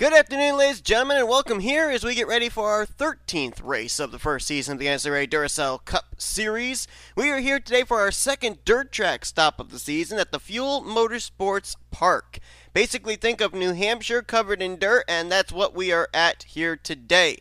Good afternoon, ladies and gentlemen, and welcome here as we get ready for our 13th race of the first season of the NNSCRA Duracell Cup Series. We are here today for our second dirt track stop of the season at the Fuel Motorsports Park. Basically, think of New Hampshire covered in dirt, and that's what we are at here today.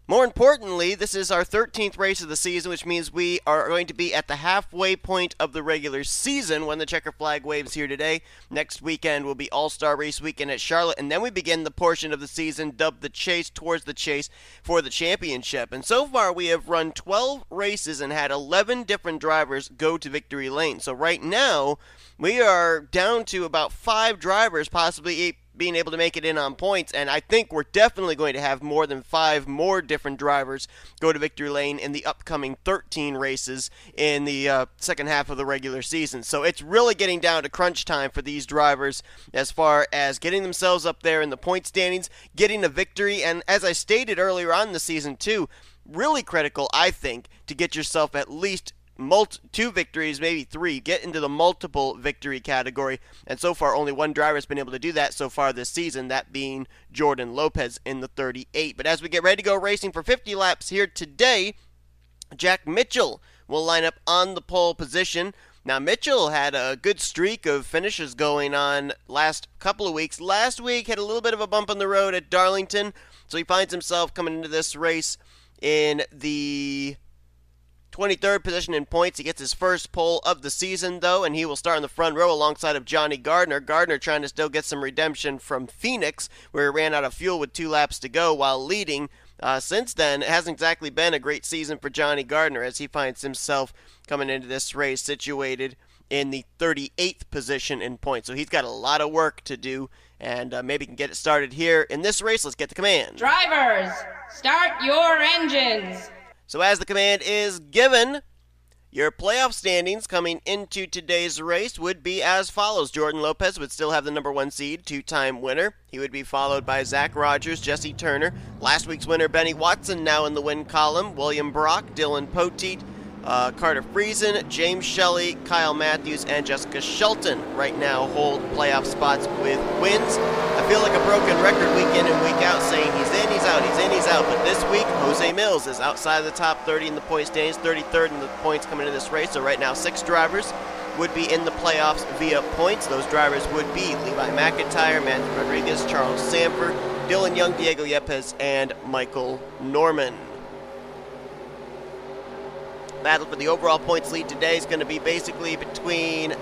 More importantly, this is our 13th race of the season, which means we are going to be at the halfway point of the regular season when the checker flag waves here today. Next weekend will be All-Star Race Weekend at Charlotte, and then we begin the portion of the season dubbed the Chase towards the Chase for the championship. And so far, we have run 12 races and had 11 different drivers go to victory lane. So right now, we are down to about 5 drivers possibly being able to make it in on points, and I think we're definitely going to have more than 5 more different drivers go to victory lane in the upcoming 13 races in the second half of the regular season. So it's really getting down to crunch time for these drivers as far as getting themselves up there in the point standings, getting a victory, and as I stated earlier on in the season too, really critical, I think, to get yourself at least 2 victories, maybe 3, get into the multiple victory category, and so far only one driver has been able to do that so far this season, that being Jordan Lopez in the 38. But as we get ready to go racing for 50 laps here today, Jack Mitchell will line up on the pole position. Now, Mitchell had a good streak of finishes going on last couple of weeks. Last week had a little bit of a bump on the road at Darlington, so he finds himself coming into this race in the 23rd position in points. He gets his first pole of the season, though, and he will start in the front row alongside of J Gardner. Gardner trying to still get some redemption from Phoenix, where he ran out of fuel with 2 laps to go while leading. Since then, it hasn't exactly been a great season for J Gardner, as he finds himself coming into this race situated in the 38th position in points. So he's got a lot of work to do, and maybe can get it started here in this race. Let's get the command. Drivers, start your engines. So as the command is given, your playoff standings coming into today's race would be as follows. Jordan Lopez would still have the number 1 seed, 2-time winner. He would be followed by Zach Rogers, Jesse Turner, last week's winner Benny Watson now in the win column, William Brock, Dylan Poteet, Carter Friesen, James Shelly, K Mathews, and Jessica Shelton right now hold playoff spots with wins. I feel like a broken record week in and week out saying he's in, he's out, he's in, he's out. But this week, J Millz is outside of the top 30 in the point standings, 33rd in the points coming into this race. So right now, 6 drivers would be in the playoffs via points. Those drivers would be Levi McIntire, Matthew Rodriguez, Charles Sanford, Dylan Young, Diego Yepez, and Michael Norman. Battle for the overall points lead today is going to be basically between,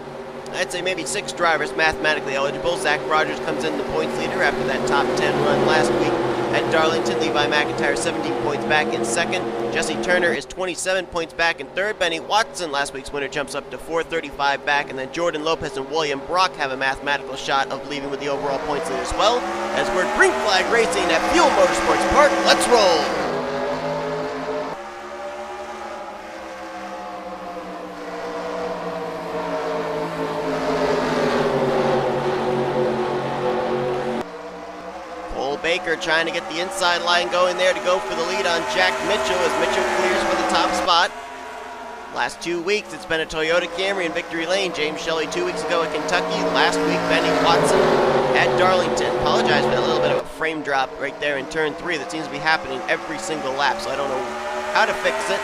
I'd say maybe 6 drivers mathematically eligible. Zach Rogers comes in the points leader after that top 10 run last week at Darlington. Levi McIntire 17 points back in second. Jesse Turner is 27 points back in third. Benny Watson, last week's winner, jumps up to 435 back. And then Jordan Lopez and William Brock have a mathematical shot of leaving with the overall points lead as well. As we're green flag racing at Fuel Motorsports Park, let's roll! Baker trying to get the inside line going there to go for the lead on Jack Mitchell as Mitchell clears for the top spot. Last 2 weeks, it's been a Toyota Camry in victory lane. James Shelly 2 weeks ago at Kentucky. Last week, Benny Watson at Darlington. Apologize for a little bit of a frame drop right there in turn 3 that seems to be happening every single lap, so I don't know how to fix it.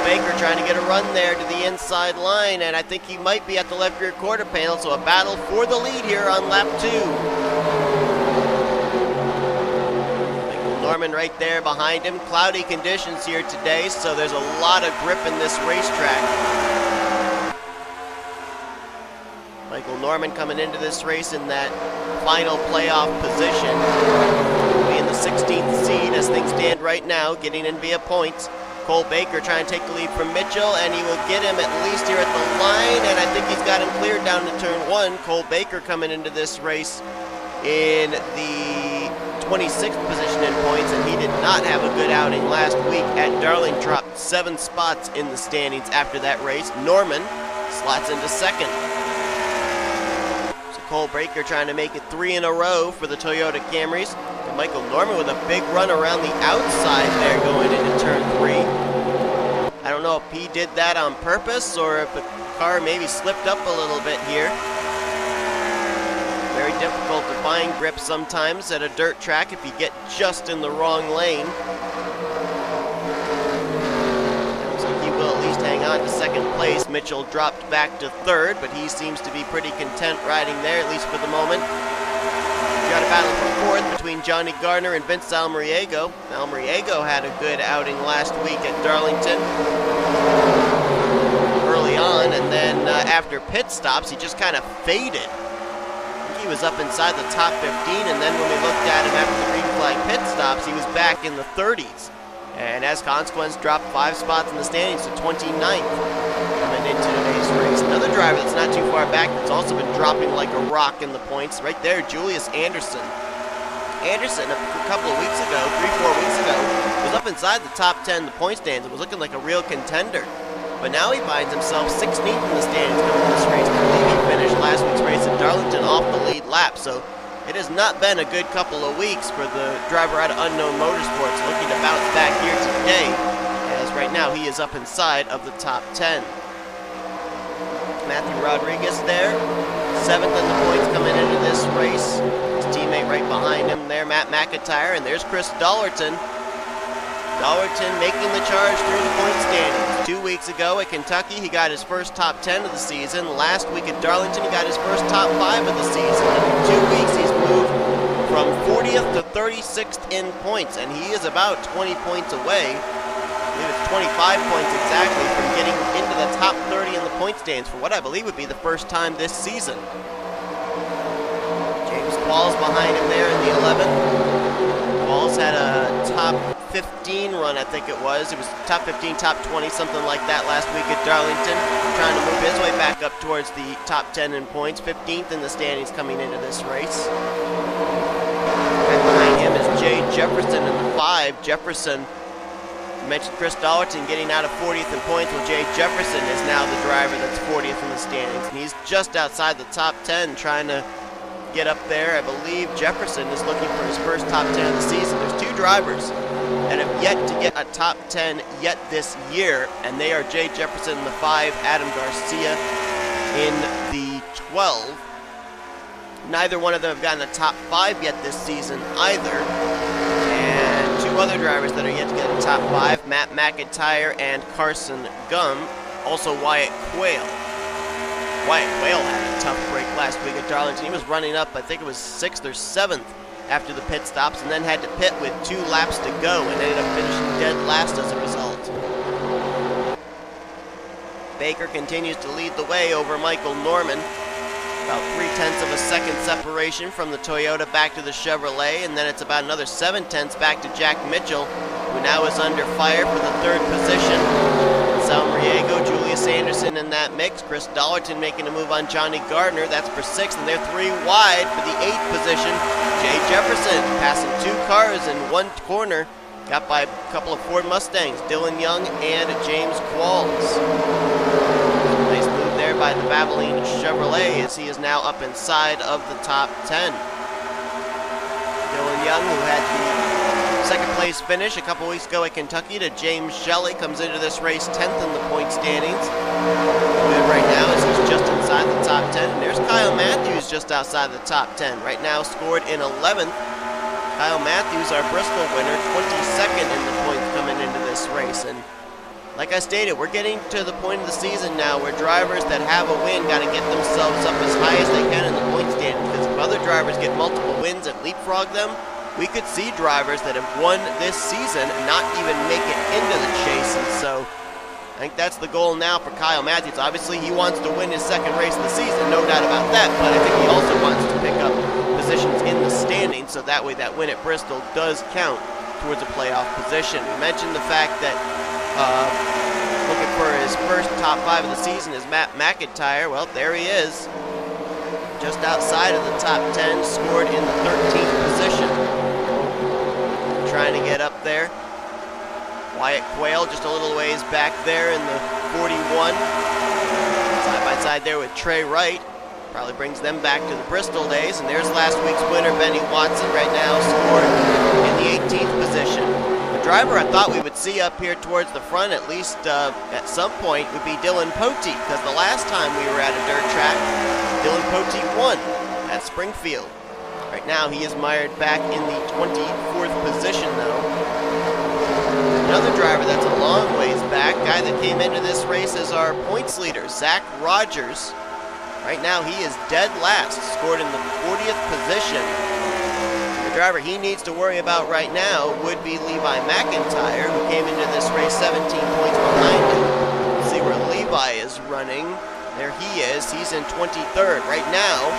Baker trying to get a run there to the inside line, and I think he might be at the left rear quarter panel, so a battle for the lead here on lap 2. Norman right there behind him. Cloudy conditions here today, so there's a lot of grip in this racetrack. Michael Norman coming into this race in that final playoff position. Being the 16th seed as things stand right now, getting in via points. Cole Baker trying to take the lead from Mitchell, and he will get him at least here at the line, and I think he's got him cleared down to turn 1. Cole Baker coming into this race in the 26th position in points, and he did not have a good outing last week at Darlington. Dropped 7 spots in the standings after that race. Norman slots into second. So Cole Baker trying to make it 3 in a row for the Toyota Camrys. And Michael Norman with a big run around the outside there going into turn 3. I don't know if he did that on purpose or if the car maybe slipped up a little bit here. Very difficult to find grip sometimes at a dirt track if you get just in the wrong lane. Looks like he will at least hang on to second place. Mitchell dropped back to third, but he seems to be pretty content riding there, at least for the moment. We got a battle for fourth between J Gardner and V Almariego. Almariego had a good outing last week at Darlington early on, and then after pit stops, he just kind of faded. He was up inside the top 15, and then when we looked at him after the green flag pit stops, he was back in the 30s. And as a consequence, dropped 5 spots in the standings to 29th coming into today's race. Another driver that's not too far back that's also been dropping like a rock in the points. Right there, Julius Anderson. Anderson, a couple of weeks ago, 3-4 weeks ago, was up inside the top 10 in the point stands and was looking like a real contender. But now he finds himself 16th in the standings coming to this race. I believe he finished last week's race at Darlington off the lead lap. So it has not been a good couple of weeks for the driver out of Unknown Motorsports, looking to bounce back here today, as right now he is up inside of the top 10. Matthew Rodriguez there, 7th in the points coming into this race. His teammate right behind him there, M McIntire, and there's Chris Dollerton. Dollerton making the charge through the point standings. 2 weeks ago at Kentucky, he got his first top 10 of the season. Last week at Darlington, he got his first top 5 of the season. And in 2 weeks, he's moved from 40th to 36th in points, and he is about 20 points away. I believe it's 25 points exactly from getting into the top 30 in the point stands for what I believe would be the first time this season. James Qualls behind him there in the 11th. Qualls had a top 15 run, I think it was. It was top 15, top 20, something like that last week at Darlington. Trying to move his way back up towards the top 10 in points. 15th in the standings coming into this race. Right behind him is J Jefferson in the 5. Jefferson, you mentioned Chris Dollerton getting out of 40th in points. Well, J Jefferson is now the driver that's 40th in the standings. And he's just outside the top 10 trying to get up there. I believe Jefferson is looking for his first top 10 of the season. There's 2 drivers that have yet to get a top 10 yet this year, and they are J Jefferson in the 5, Adam Garcia in the 12. Neither one of them have gotten a top 5 yet this season either. And 2 other drivers that are yet to get a top 5, M McIntire and Carson Gum, also J Quail. J Quail had a tough break last week at Darlington. He was running up, I think it was 6th or 7th after the pit stops, and then had to pit with 2 laps to go and ended up finishing dead last as a result. Baker continues to lead the way over Michael Norman. About 0.3 of a second separation from the Toyota back to the Chevrolet, and then it's about another 0.7 back to Jack Mitchell, who now is under fire for the 3rd position. Almariego, Julius Anderson in that mix. Chris Dollerton making a move on J Gardner. That's for 6th, and they're 3 wide for the 8th position. J Jefferson passing 2 cars in 1 corner. Got by a couple of Ford Mustangs, Dylan Young and James Qualls. Nice move there by the Valvoline Chevrolet as he is now up inside of the top 10. Dylan Young, who had the 2nd place finish a couple weeks ago at Kentucky to James Shelly, comes into this race 10th in the point standings. Good right now as he's just inside the top 10. And there's Kyle Mathews just outside the top 10. Right now scored in 11th. Kyle Mathews, our Bristol winner, 22nd in the points coming into this race. And like I stated, we're getting to the point of the season now where drivers that have a win got to get themselves up as high as they can in the point standings. Because if other drivers get multiple wins and leapfrog them, we could see drivers that have won this season not even make it into the chase. And so I think that's the goal now for Kyle Mathews. Obviously, he wants to win his 2nd race of the season, no doubt about that, but I think he also wants to pick up positions in the standings, so that way that win at Bristol does count towards a playoff position. We mentioned the fact that looking for his first top 5 of the season is M McIntire. Well, there he is, just outside of the top 10, scored in the 13th position. Trying to get up there. J Quail just a little ways back there in the 41. Side by side there with T Wright. Probably brings them back to the Bristol days. And there's last week's winner, Benny Watson, right now scored in the 18th position. The driver I thought we would see up here towards the front, at least at some point, would be Dylan Poteet, because the last time we were at a dirt track, Dylan Poteet won. at Springfield. Right now he is mired back in the 24th position though. Another driver that's a long ways back, guy that came into this race as our points leader, Zach Rogers. Right now he is dead last, scored in the 40th position. The driver he needs to worry about right now would be Levi McIntire, who came into this race 17 points behind him. Let's see where Levi is running. There he is. He's in 23rd. Right now,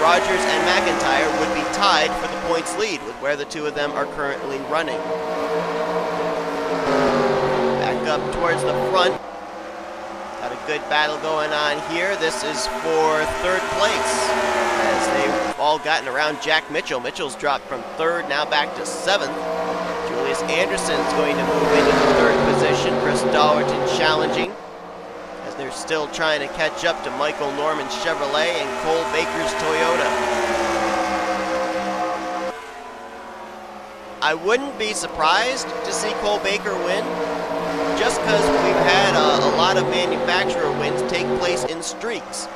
Rogers and McIntire would be tied for the points lead with where the two of them are currently running. Back up towards the front. Got a good battle going on here. This is for third place as they've all gotten around Jack Mitchell. Mitchell's dropped from third now back to 7th. Julius Anderson's going to move into the third position. Chris Dollerton challenging. They're still trying to catch up to Michael Norman's Chevrolet and Cole Baker's Toyota. I wouldn't be surprised to see Cole Baker win, just because we've had a lot of manufacturer wins take place in streaks.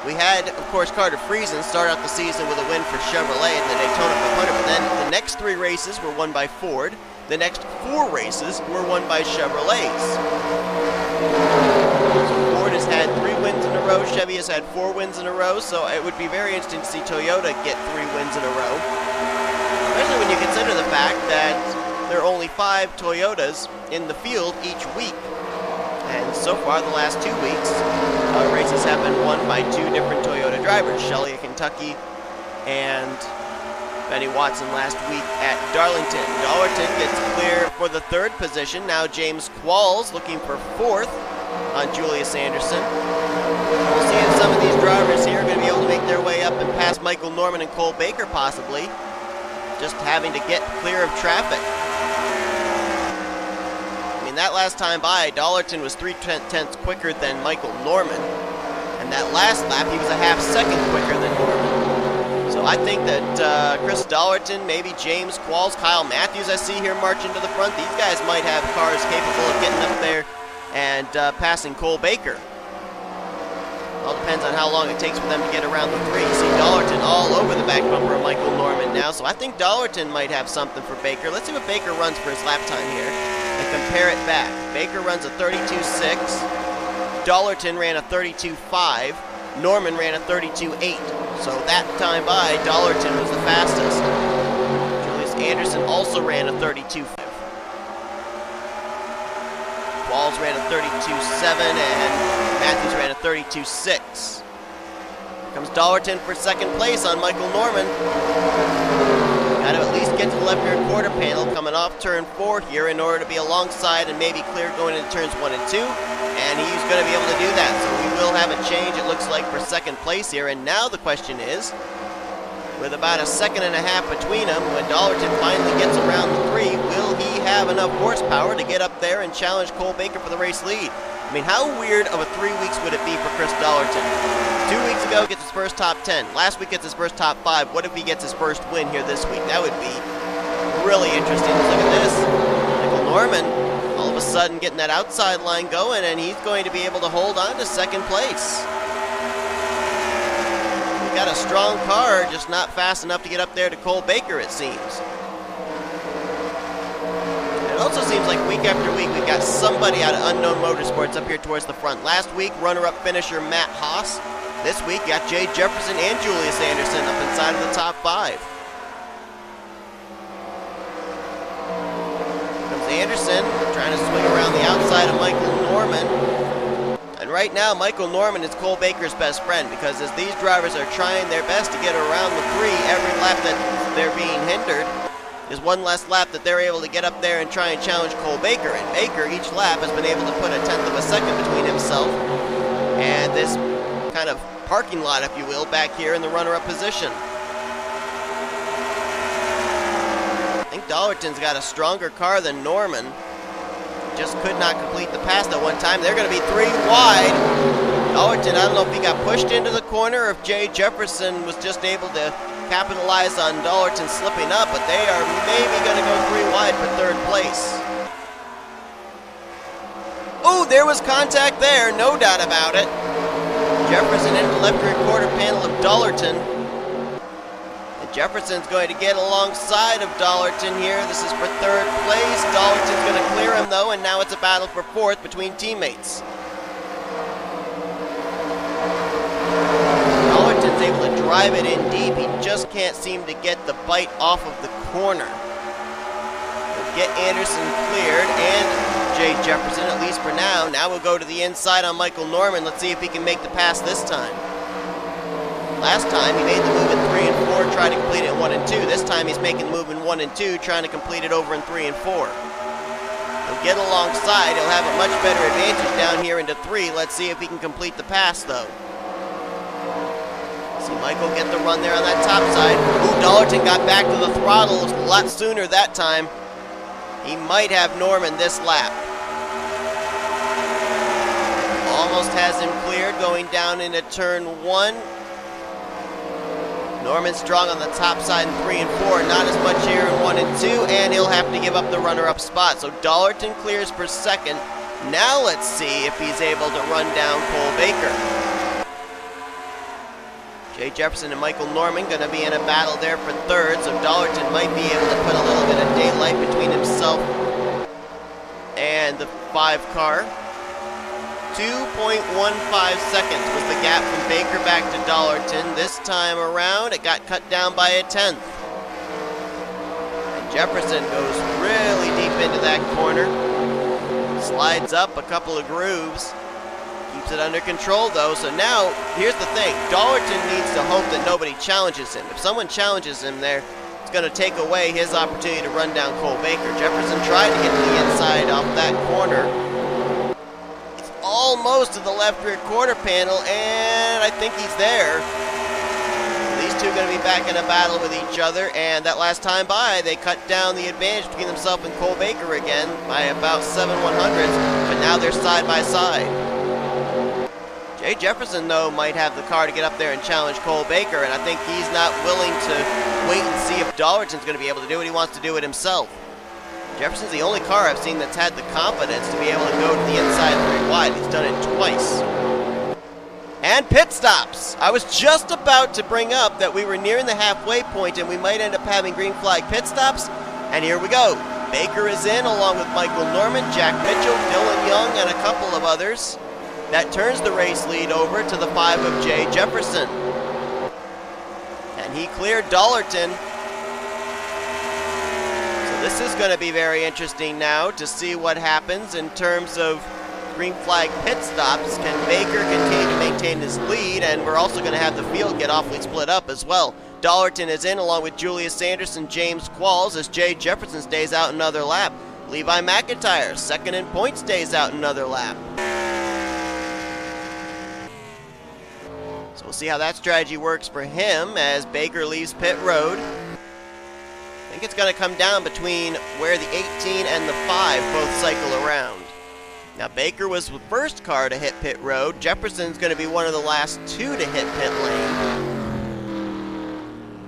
We had, of course, Carter Friesen start out the season with a win for Chevrolet in the Daytona 500, but then the next 3 races were won by Ford. The next 4 races were won by Chevrolets. Ford has had 3 wins in a row, Chevy has had 4 wins in a row, so it would be very interesting to see Toyota get 3 wins in a row. Especially when you consider the fact that there are only 5 Toyotas in the field each week. And so far, the last 2 weeks, races have been won by 2 different Toyota drivers, Shelly of Kentucky and Benny Watson last week at Darlington. Dollerton gets clear for the 3rd position. Now James Qualls looking for 4th on Julius Anderson. We'll see if some of these drivers here are going to be able to make their way up and pass Michael Norman and Cole Baker possibly. Just having to get clear of traffic. I mean, that last time by, Dollerton was 3/10 quicker than Michael Norman. And that last lap, he was a half second quicker than Norman. So I think that Chris Dollerton, maybe James Qualls, Kyle Mathews I see here marching to the front. These guys might have cars capable of getting up there and passing Cole Baker. All depends on how long it takes for them to get around the 3. You see Dollerton all over the back bumper of Michael Norman now, so I think Dollerton might have something for Baker. Let's see what Baker runs for his lap time here and compare it back. Baker runs a 32.6. Dollerton ran a 32.5. Norman ran a 32.8. So that time by, Dollerton was the fastest. Julius Anderson also ran a 32.5. Qualls ran a 32.7 and Mathews ran a 32.6. Here comes Dollerton for 2nd place on Michael Norman. Got to at least get to the left rear quarter panel coming off turn 4 here in order to be alongside and maybe clear going into turns 1 and 2. And he's going to be able to do that. So we will have a change, it looks like, for 2nd place here. And now the question is, with about a 1.5 seconds between them, when Dollerton finally gets around the 3, will he have enough horsepower to get up there and challenge Cole Baker for the race lead? I mean, how weird of a 3 weeks would it be for Chris Dollerton? 2 weeks ago, gets his first top 10. Last week, gets his first top 5. What if he gets his first win here this week? That would be really interesting. Look at this. Michael Norman, all of a sudden, getting that outside line going, and he's going to be able to hold on to 2nd place. We got a strong car, just not fast enough to get up there to Cole Baker, it seems. It also seems like week after week we've got somebody out of Unknown Motorsports up here towards the front. Last week, runner-up finisher Matt Haas. This week, got J Jefferson and Julius Anderson up inside of the top 5. Comes Anderson, trying to swing around the outside of Michael Norman. And right now, Michael Norman is Cole Baker's best friend, because as these drivers are trying their best to get around the 3, every lap that they're being hindered is one less lap that they're able to get up there and try and challenge Cole Baker. And Baker, each lap, has been able to put a 1/10 of a second between himself and this kind of parking lot, if you will, back here in the runner-up position. I think Dollerton's got a stronger car than Norman. Just could not complete the pass that one time. They're going to be 3 wide. Dollerton, I don't know if he got pushed into the corner or if J Jefferson was just able to capitalize on Dollerton slipping up, but they are maybe going to go 3 wide for 3rd place. Oh, there was contact there, no doubt about it. Jefferson into the left rear quarter panel of Dollerton. Jefferson's going to get alongside of Dollerton here. This is for third place. Dollerton's going to clear him though, and now it's a battle for fourth between teammates. Dollerton's able to drive it in deep. He just can't seem to get the bite off of the corner. He'll get Andersson cleared and J Jefferson, at least for now. Now we'll go to the inside on Michael Norman. Let's see if he can make the pass this time. Last time he made the move in 3 and 4, tried to complete it in 1 and 2. This time he's making the move in 1 and 2, trying to complete it over in 3 and 4. He'll get alongside. He'll have a much better advantage down here into 3. Let's see if he can complete the pass though. See Michael get the run there on that top side. Ooh, Dollerton got back to the throttle a lot sooner that time. He might have Norman this lap. Almost has him cleared going down into turn 1. Norman's strong on the top side in 3 and 4, not as much here in 1 and 2, and he'll have to give up the runner-up spot. So Dollerton clears for second. Now let's see if he's able to run down Cole Baker. J Jefferson and Michael Norman going to be in a battle there for third, so Dollerton might be able to put a little bit of daylight between himself and the 5 car. 2.15 seconds was the gap from Baker back to Dollerton. This time around, it got cut down by a 1/10. And Jefferson goes really deep into that corner. Slides up a couple of grooves. Keeps it under control though, so now, here's the thing. Dollerton needs to hope that nobody challenges him. If someone challenges him there, it's going to take away his opportunity to run down Cole Baker. Jefferson tried to get to the inside off that corner. Almost to the left rear quarter panel, and I think he's there. These two are going to be back in a battle with each other, and that last time by, they cut down the advantage between themselves and Cole Baker again by about 7/100ths, but now they're side by side. J Jefferson, though, might have the car to get up there and challenge Cole Baker, and I think he's not willing to wait and see if Dollerton's going to be able to do it. He wants to do it himself. Jefferson's the only car I've seen that's had the confidence to be able to go to the inside 3 wide. He's done it twice. And pit stops. I was just about to bring up that we were nearing the halfway point and we might end up having green flag pit stops. And here we go. Baker is in along with Michael Norman, Jack Mitchell, Dylan Young, and a couple of others. That turns the race lead over to the 5 of J Jefferson. And he cleared Dollerton. This is going to be very interesting now to see what happens in terms of green flag pit stops. Can Baker continue to maintain his lead? And we're also going to have the field get awfully split up as well. Dollerton is in along with Julius Sanders and J Qualls as J Jefferson stays out another lap. Levi McIntire, second in points, stays out another lap. So we'll see how that strategy works for him as Baker leaves pit road. I think it's going to come down between where the 18 and the 5 both cycle around. Now Baker was the first car to hit pit road. Jefferson's going to be one of the last 2 to hit pit lane.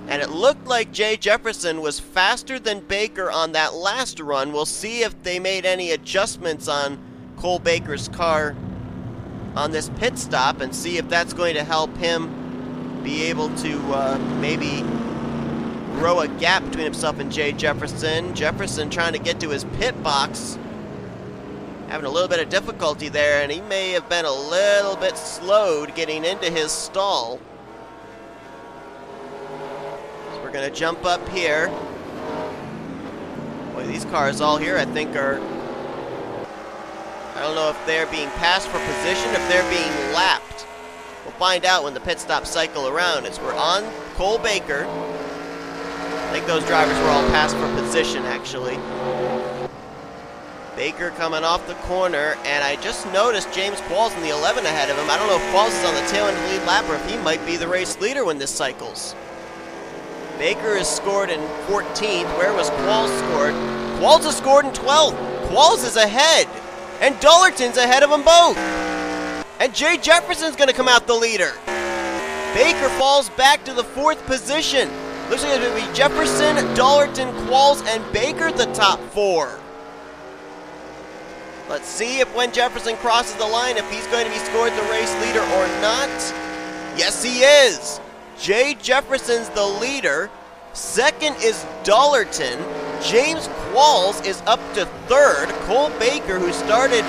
And it looked like J Jefferson was faster than Baker on that last run. We'll see if they made any adjustments on Cole Baker's car on this pit stop and see if that's going to help him be able to maybe grow a gap between himself and J Jefferson. Jefferson trying to get to his pit box. Having a little bit of difficulty there, and he may have been a little bit slowed getting into his stall. So we're going to jump up here. Boy, these cars all here I think are... I don't know if they're being passed for position, if they're being lapped. We'll find out when the pit stop cycle around as we're on Cole Baker. I think those drivers were all passed for position, actually. Baker coming off the corner, and I just noticed J Qualls in the 11 ahead of him. I don't know if Qualls is on the tail end of the lead lap or if he might be the race leader when this cycles. Baker is scored in 14th. Where was Qualls scored? Qualls is scored in 12th. Qualls is ahead, and Dollerton's ahead of them both. And J Jefferson's going to come out the leader. Baker falls back to the 4th position. Looks like it's going to be Jefferson, Dollerton, Qualls, and Baker the top 4. Let's see if when Jefferson crosses the line, if he's going to be scored the race leader or not. Yes, he is. J Jefferson's the leader. Second is Dollerton. James Qualls is up to third. Cole Baker, who started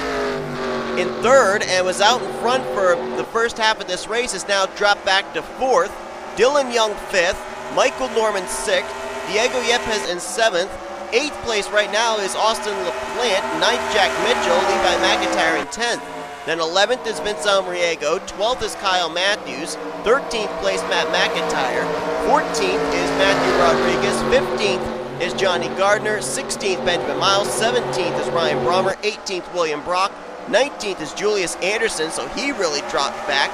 in third and was out in front for the first half of this race, is now dropped back to fourth. Dylan Young fifth. Michael Norman sixth. Diego Yepez in seventh. Eighth place right now is Austin LaPlante. Ninth, Jack Mitchell. Levi McIntire in 10th. Then 11th is Vince Almariego. 12th is K Mathews. 13th place, Matt McIntire. 14th is Matthew Rodriguez. 15th is J Gardner. 16th, Benjamin Miles. 17th is R Brommer. 18th, William Brock. 19th is Julius Anderson, so he really dropped back.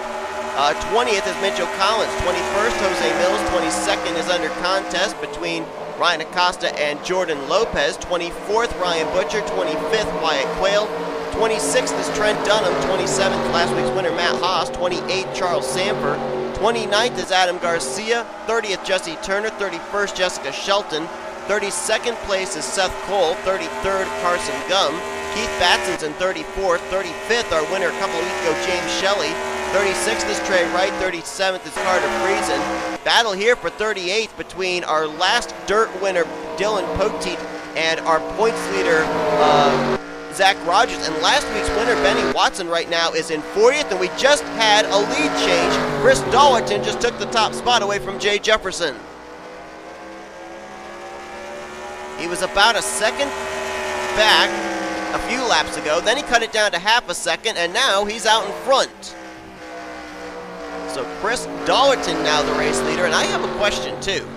20th is Mitchell Collins. 21st, J Millz. 22nd is under contest between R Acosta and Jordan Lopez. 24th, Ryan Butcher. 25th, J Quail. 26th is Trent Dunham. 27th, last week's winner, Matt Haas. 28th, Charles Sanford. 29th is Adam Garcia. 30th, Jesse Turner. 31st, Jessica Shelton. 32nd place is Seth Cole. 33rd, Carson Gum. Keith Batson's in 34th. 35th, our winner a couple of weeks ago, James Shelly. 36th is T Wright. 37th is Carter Friesen. Battle here for 38th between our last dirt winner, Dylan Poteet, and our points leader, Zach Rogers. And last week's winner, Benny Watson, right now is in 40th, and we just had a lead change. Chris Dollerton just took the top spot away from J Jefferson. He was about a second back a few laps ago, then he cut it down to half a second, and now he's out in front. So Chris Dollerton now the race leader, and I have a question too.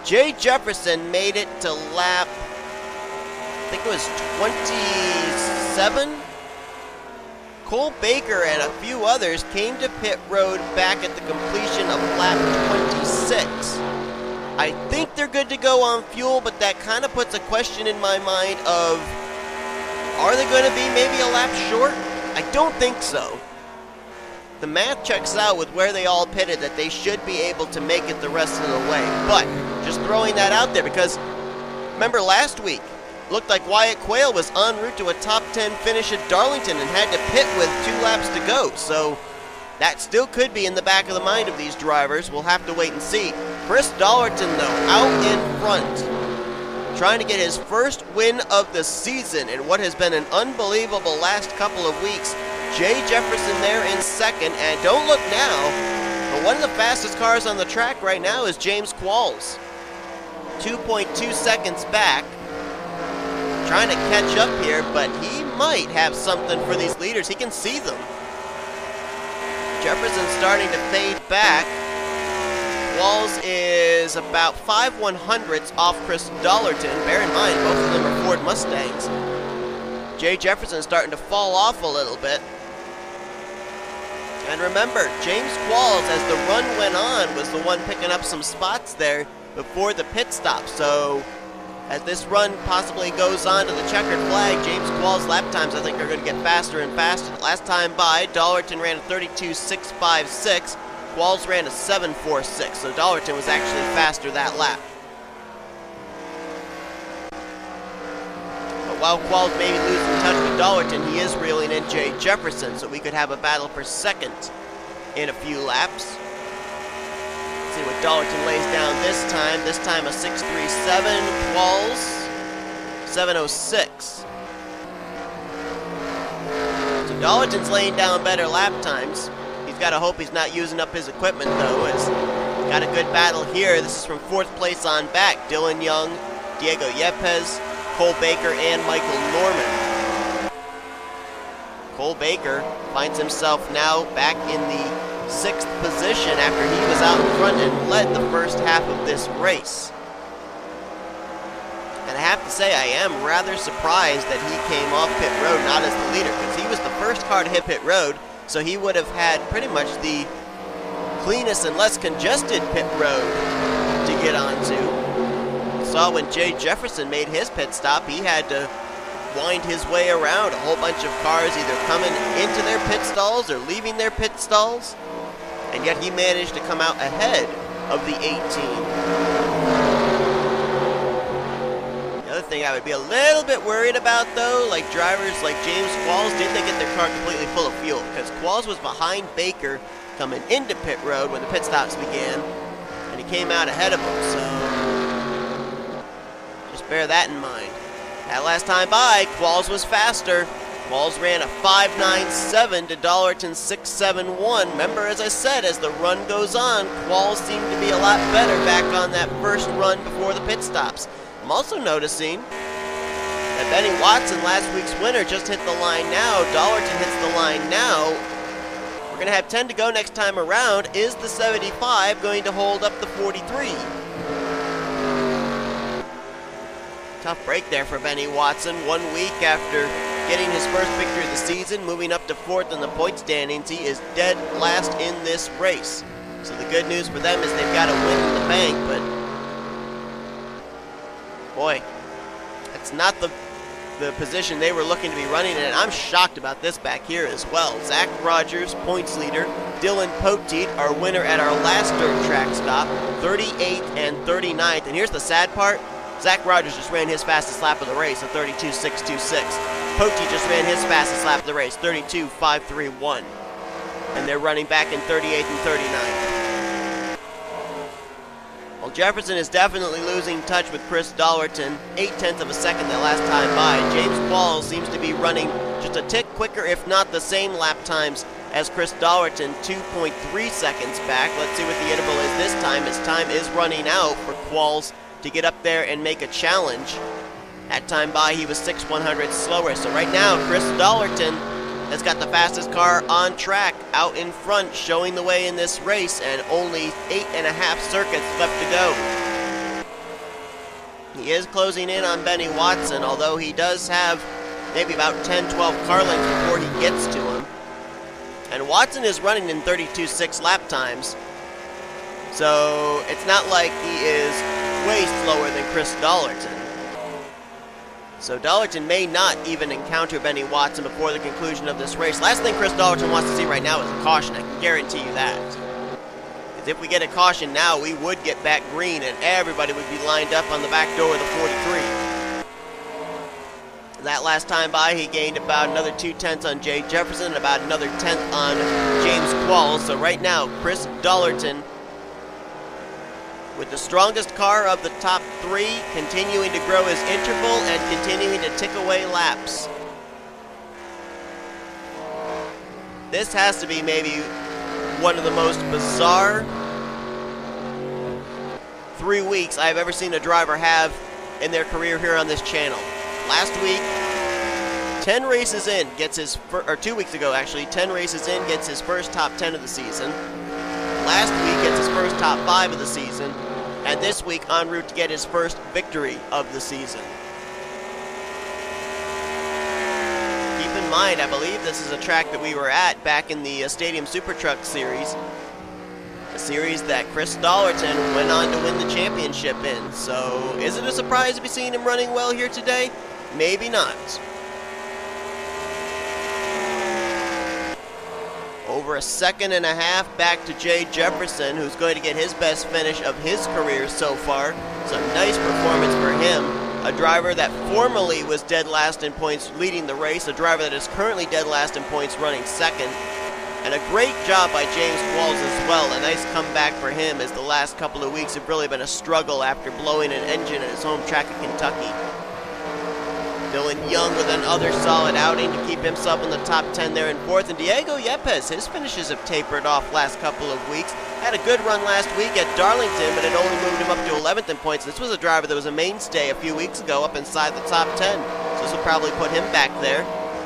J Jefferson made it to lap, I think it was 27? Cole Baker and a few others came to pit road back at the completion of lap 26. I think they're good to go on fuel, but that kind of puts a question in my mind of, are they going to be maybe a lap short? I don't think so. The math checks out with where they all pitted that they should be able to make it the rest of the way. But just throwing that out there, because remember last week, looked like J Quail was en route to a top 10 finish at Darlington and had to pit with 2 laps to go. So that still could be in the back of the mind of these drivers. We'll have to wait and see. Chris Dollerton, though, out in front, trying to get his first win of the season in what has been an unbelievable last couple of weeks. J Jefferson there in second, and don't look now, but one of the fastest cars on the track right now is James Qualls. 2.2 seconds back, trying to catch up here, but he might have something for these leaders. He can see them. Jefferson's starting to fade back. Qualls is about 5/100ths off Chris Dollerton. Bear in mind, both of them are Ford Mustangs. J Jefferson's starting to fall off a little bit. And remember, James Qualls, as the run went on, was the one picking up some spots there before the pit stop. So as this run possibly goes on to the checkered flag, James Qualls' lap times, I think, are going to get faster and faster. Last time by, Dollerton ran a 32.656. Qualls ran a 7.46, so Dollerton was actually faster that lap. But while Qualls may be losing touch with Dollerton, he is reeling in J Jefferson, so we could have a battle for second in a few laps. Let's see what Dollerton lays down this time. This time a 6.37, Qualls 7.06. So Dollerton's laying down better lap times. He's got to hope he's not using up his equipment, though, as got a good battle here. This is from 4th place on back. Dylan Young, Diego Yepez, Cole Baker, and Michael Norman. Cole Baker finds himself now back in the 6th position after he was out in front and led the first half of this race. And I have to say, I am rather surprised that he came off pit road not as the leader, because he was the first car to hit pit road. So he would have had pretty much the cleanest and less congested pit road to get onto. Saw when J Jefferson made his pit stop, he had to wind his way around a whole bunch of cars either coming into their pit stalls or leaving their pit stalls. And yet he managed to come out ahead of the 18. The other thing I would be a little bit worried about, though, like drivers like James Qualls, did they get their car completely full of fuel? Because Qualls was behind Baker coming into pit road when the pit stops began. and he came out ahead of him, so just bear that in mind. That last time by, Qualls was faster. Qualls ran a 5.97 to Dollerton 6.71. Remember, as I said, as the run goes on, Qualls seemed to be a lot better back on that first run before the pit stops. I'm also noticing that Benny Watson, last week's winner, just hit the line now. Dollerton hits the line now. We're going to have 10 to go next time around. Is the 75 going to hold up the 43? Tough break there for Benny Watson. 1 week after getting his first victory of the season, moving up to 4th in the point standings, he is dead last in this race. So the good news for them is they've got a win in the bank, but boy, it's not the position they were looking to be running in. I'm shocked about this back here as well. Zach Rogers, points leader. Dylan Poteet, our winner at our last dirt track stop, 38th and 39th. And here's the sad part. Zach Rogers just ran his fastest lap of the race, a 32.626. Poteet just ran his fastest lap of the race, 32.531. And they're running back in 38th and 39th. Well, Jefferson is definitely losing touch with Chris Dollerton, 0.8 of a second that last time by. James Qualls seems to be running just a tick quicker, if not the same lap times as Chris Dollerton, 2.3 seconds back. Let's see what the interval is this time. His time is running out for Qualls to get up there and make a challenge. That time by, he was 6/100 slower. So right now, Chris Dollerton has got the fastest car on track out in front, showing the way in this race, and only 8.5 circuits left to go. He is closing in on Benny Watson, although he does have maybe about 10-12 car lengths before he gets to him. And Watson is running in 32.6 lap times, so it's not like he is way slower than Chris Dollerton. So Dollerton may not even encounter Benny Watson before the conclusion of this race. Last thing Chris Dollerton wants to see right now is a caution, I can guarantee you that. Because if we get a caution now, we would get back green and everybody would be lined up on the back door of the 43. That last time by, he gained about another 0.2 on J Jefferson and about another 1/10 on James Qualls. So right now, Chris Dollerton, with the strongest car of the top 3, continuing to grow his interval and continuing to tick away laps. This has to be maybe one of the most bizarre 3 weeks I've ever seen a driver have in their career here on this channel. Last week, 10 races in, gets his, or 2 weeks ago actually, 10 races in, gets his first top 10 of the season. Last week, gets his first top 5 of the season. And this week, en route to get his first victory of the season. Keep in mind, I believe this is a track that we were at back in the Stadium Super Truck Series. A series that Chris Dollerton went on to win the championship in. So, is it a surprise to be seeing him running well here today? Maybe not. Over 1.5 seconds back to J Jefferson, who's going to get his best finish of his career so far. So nice performance for him. A driver that formerly was dead last in points leading the race, a driver that is currently dead last in points running second. And a great job by James Qualls as well. A nice comeback for him, as the last couple of weeks have really been a struggle after blowing an engine at his home track in Kentucky. Dylan Young with another solid outing to keep himself in the top 10 there in 4th. And Diego Yepez, his finishes have tapered off last couple of weeks. Had a good run last week at Darlington, but it only moved him up to 11th in points. This was a driver that was a mainstay a few weeks ago up inside the top 10. So this will probably put him back there.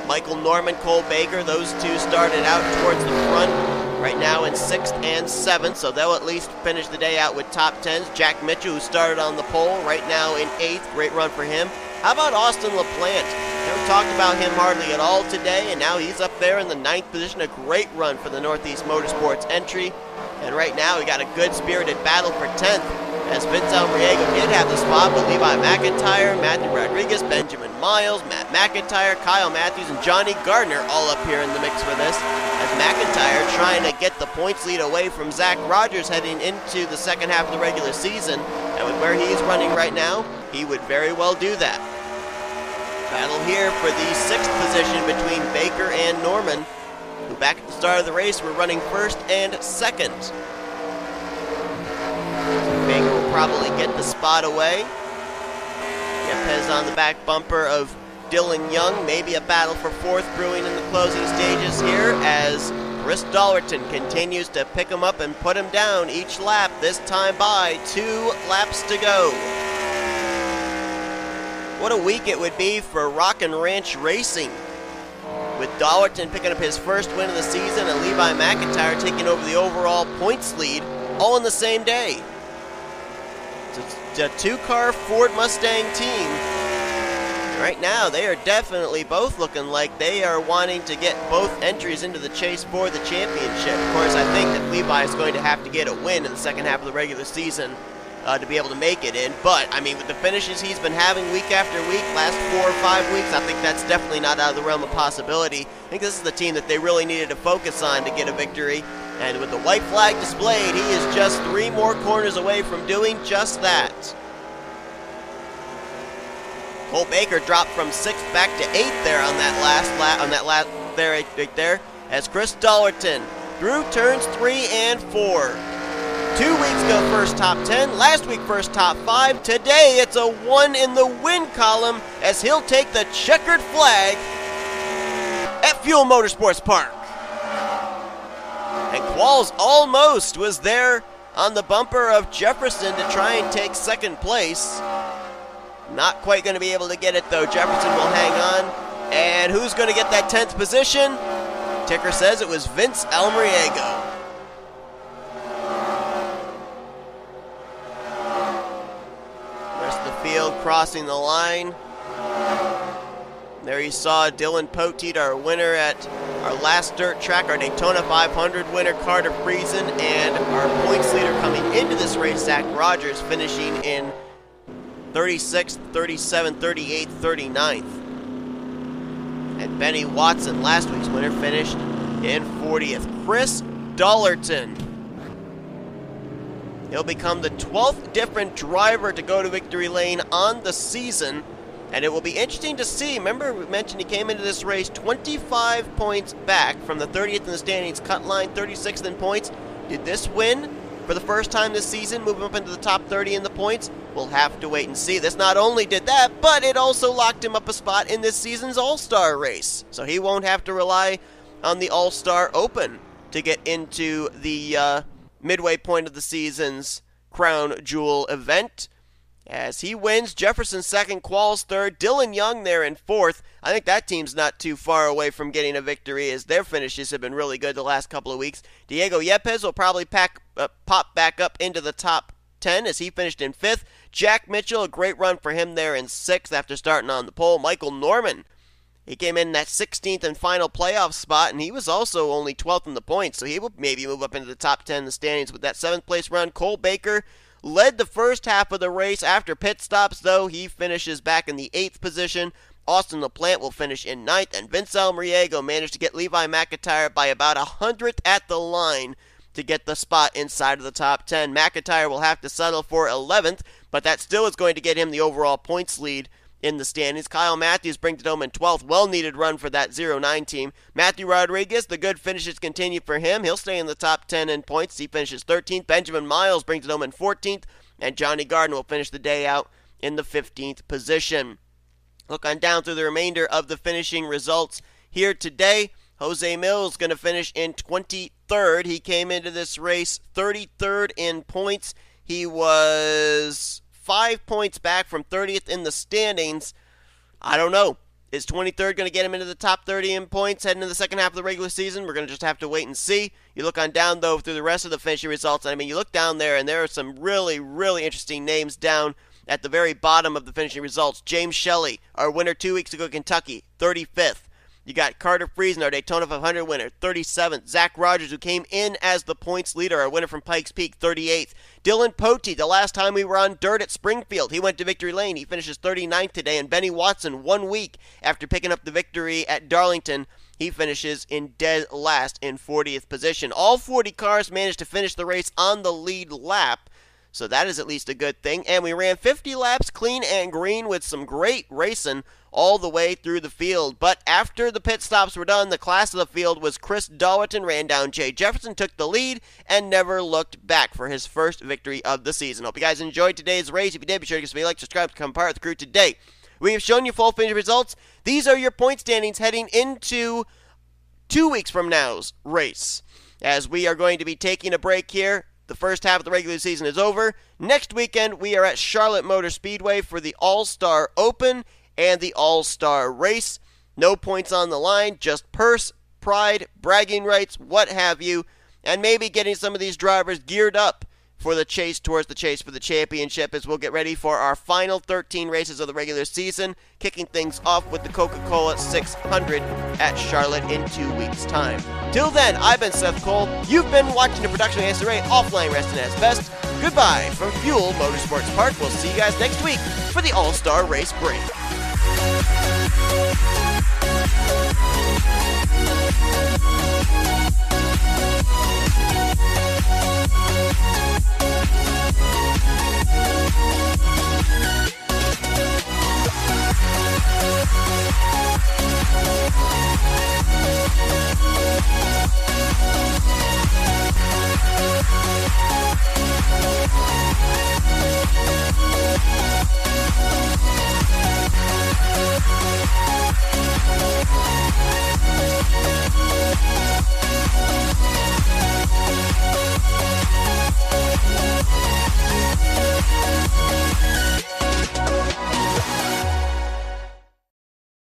Michael Norman, Cole Baker, those two started out towards the front. Right now in 6th and 7th, so they'll at least finish the day out with top 10s. Jack Mitchell, who started on the pole, right now in 8th. Great run for him. How about Austin LaPlante? Never talked about him hardly at all today, and now he's up there in the 9th position. A great run for the Northeast Motorsports entry. And right now, we got a good spirited battle for 10th, as V Almariego did have the spot with Levi McIntire, Matthew Rodriguez, Benjamin Miles, Matt McIntire, Kyle Mathews, and J Gardner all up here in the mix for this. As McIntire trying to get the points lead away from Zach Rogers heading into the second half of the regular season. And with where he's running right now, he would very well do that. Battle here for the 6th position between Baker and Norman, who back at the start of the race were running 1st and 2nd. Baker will probably get the spot away. Yepez on the back bumper of Dylan Young. Maybe a battle for fourth brewing in the closing stages here as Chris Dollerton continues to pick him up and put him down each lap, this time by 2 laps to go. What a week it would be for Rockin' Ranch Racing, with Dollerton picking up his first win of the season and Levi McIntire taking over the overall points lead all in the same day. It's a 2-car Ford Mustang team. Right now, they are definitely both looking like they are wanting to get both entries into the chase for the championship. Of course, I think that Levi is going to have to get a win in the second half of the regular season to be able to make it in. But, I mean, with the finishes he's been having week after week, last 4 or 5 weeks, I think that's definitely not out of the realm of possibility. I think this is the team that they really needed to focus on to get a victory. And with the white flag displayed, he is just 3 more corners away from doing just that. Cole Baker dropped from 6th back to 8th there on that last lap, right there, as Chris Dollerton through turns 3 and 4. 2 weeks ago, first top 10. Last week, first top 5. Today, it's a 1 in the win column as he'll take the checkered flag at Fuel Motorsports Park. And Qualls almost was there on the bumper of Jefferson to try and take second place. Not quite going to be able to get it, though. Jefferson will hang on. And who's going to get that 10th position? Ticker says it was V Almariego. Rest of the field crossing the line. There you saw Dylan Poteet, our winner at our last dirt track, our Daytona 500 winner, Carter Friesen, and our points leader coming into this race, Zach Rogers, finishing in 36th, 37th, 38th, 39th. And Benny Watson, last week's winner, finished in 40th. Chris Dollerton. He'll become the 12th different driver to go to victory lane on the season. And it will be interesting to see. Remember, we mentioned he came into this race 25 points back from the 30th in the standings cut line, 36th in points. Did this win for the first time this season move him up into the top 30 in the points? We'll have to wait and see. This not only did that, but it also locked him up a spot in this season's All-Star race. So he won't have to rely on the All-Star Open to get into the midway point of the season's Crown Jewel event. As he wins, Jefferson second, Qualls third, Dylan Young there in fourth. I think that team's not too far away from getting a victory as their finishes have been really good the last couple of weeks. Diego Yepez will probably pop back up into the top 10 as he finished in 5th. Jack Mitchell, a great run for him there in 6th after starting on the pole. Michael Norman, he came in that 16th and final playoff spot, and he was also only 12th in the points, so he will maybe move up into the top 10 in the standings with that 7th place run. Cole Baker led the first half of the race. After pit stops, though, he finishes back in the 8th position. Austin LaPlante will finish in 9th, and V Almariego managed to get Levi McIntire by about 100th at the line to get the spot inside of the top 10. McIntire will have to settle for 11th, but that still is going to get him the overall points lead in the standings. K Mathews brings it home in 12th. Well-needed run for that 09 team. Matthew Rodriguez, the good finishes continue for him. He'll stay in the top 10 in points. He finishes 13th. Benjamin Miles brings it home in 14th. And J Gardner will finish the day out in the 15th position. Look on down through the remainder of the finishing results here today. J Millz going to finish in 23rd. He came into this race 33rd in points. He was 5 points back from 30th in the standings. I don't know. Is 23rd going to get him into the top 30 in points heading into the second half of the regular season? We're going to just have to wait and see. You look on down, though, through the rest of the finishing results. I mean, you look down there, and there are some really, really interesting names down at the very bottom of the finishing results. J Shelly, our winner 2 weeks ago, Kentucky, 35th. You got Carter Friesen, our Daytona 500 winner, 37th. Zach Rogers, who came in as the points leader, our winner from Pikes Peak, 38th. Dylan Poteet, the last time we were on dirt at Springfield, he went to victory lane. He finishes 39th today. And Benny Watson, 1 week after picking up the victory at Darlington, he finishes in dead last in 40th position. All 40 cars managed to finish the race on the lead lap. so that is at least a good thing. And we ran 50 laps clean and green with some great racing all the way through the field. But after the pit stops were done, the class of the field was Chris Dollerton, ran down J Jefferson, took the lead, and never looked back for his first victory of the season. Hope you guys enjoyed today's race. If you did, be sure to give us a like, subscribe, become part of the crew today. We have shown you full finish results. These are your point standings heading into 2 weeks from now's race, as we are going to be taking a break here. The first half of the regular season is over. Next weekend, we are at Charlotte Motor Speedway for the All-Star Open and the All-Star Race. No points on the line, just purse, pride, bragging rights, what have you, and maybe getting some of these drivers geared up for the chase towards the chase for the championship as we'll get ready for our final 13 races of the regular season, kicking things off with the Coca-Cola 600 at Charlotte in 2 weeks' time. Till then, I've been Seth Cole. You've been watching a production of NNSCRA Offline Resting as Best. Goodbye from Fuel Motorsports Park. We'll see you guys next week for the All-Star Race break.